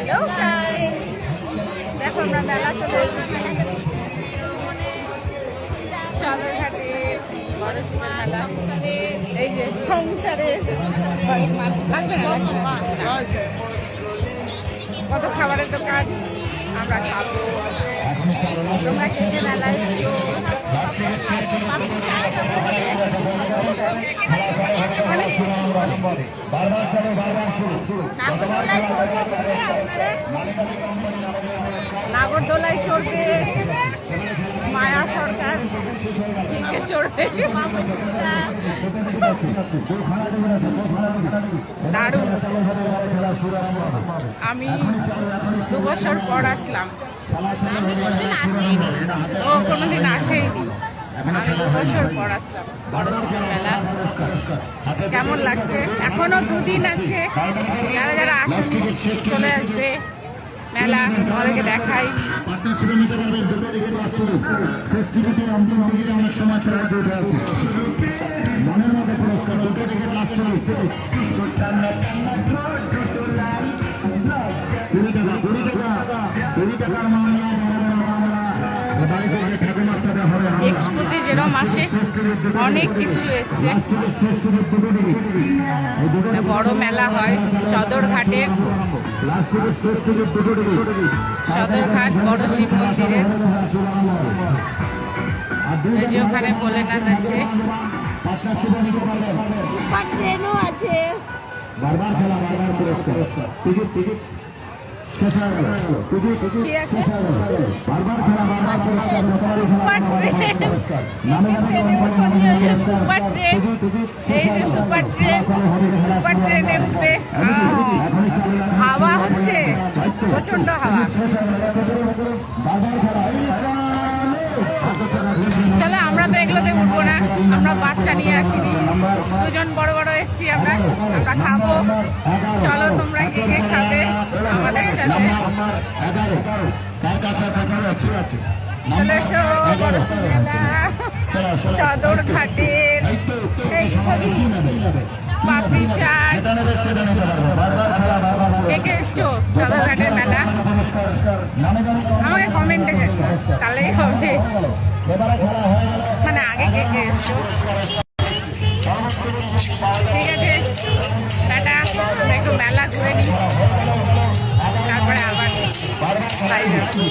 Hello দেখো আমরা মেলা চলে এসেছি সদরঘাটে বড় শিবের মেলা। এই যে সংসারে লাগবে না কত খাবারের দোকান আমরা খাবো। তোমরা কে কে মেলায় এসছো? নাগরদোলায় চড়বে মায়া সরকার, চড়বে দারুণ। আমি 2 বছর পর আসলাম, ও কোনোদিন আসেইনি। আমি 2 বছর পর আসলাম বড় শিবের মেলা। কেমন লাগছে? এখনো 2 দিন আছে, যারা যারা আসেনি চলে আসবে মেলা, আমাদেরকে দেখাই। এক্সপোতে যেরকম আসে অনেক কিছু এসছে, বড় মেলা হয় সদরঘাটের, সদরঘাট বড় শিব মন্দিরের। এই যে ওখানে ভোলেনাথ আছে, সুপার ট্রেনও আছে। এই যে সুপার ট্রেনে উঠবে, হাওয়া হচ্ছে প্রচন্ড হাওয়া। চলো আমরা তো এগুলোতে উঠবো না, আমরা বাচ্চা নিয়ে আসিনি, 2 জন বড় বড় এসছি আমরা খাবো। চলো তোমরা কে কে খাবে আমাদের সাথে চলে এসো। বড় মেলা সদরঘাটের পাপড়ি চাট। কে কে এসছো সদরঘাটের মেলা? আমাকে কমেন্টে তাহলেই হবে, মানে আগে কে কে এসছো। ঠিক আছে টাটা, একটু মেলা ঘুরে নিই, তারপরে আবার বাড়ি যাবো।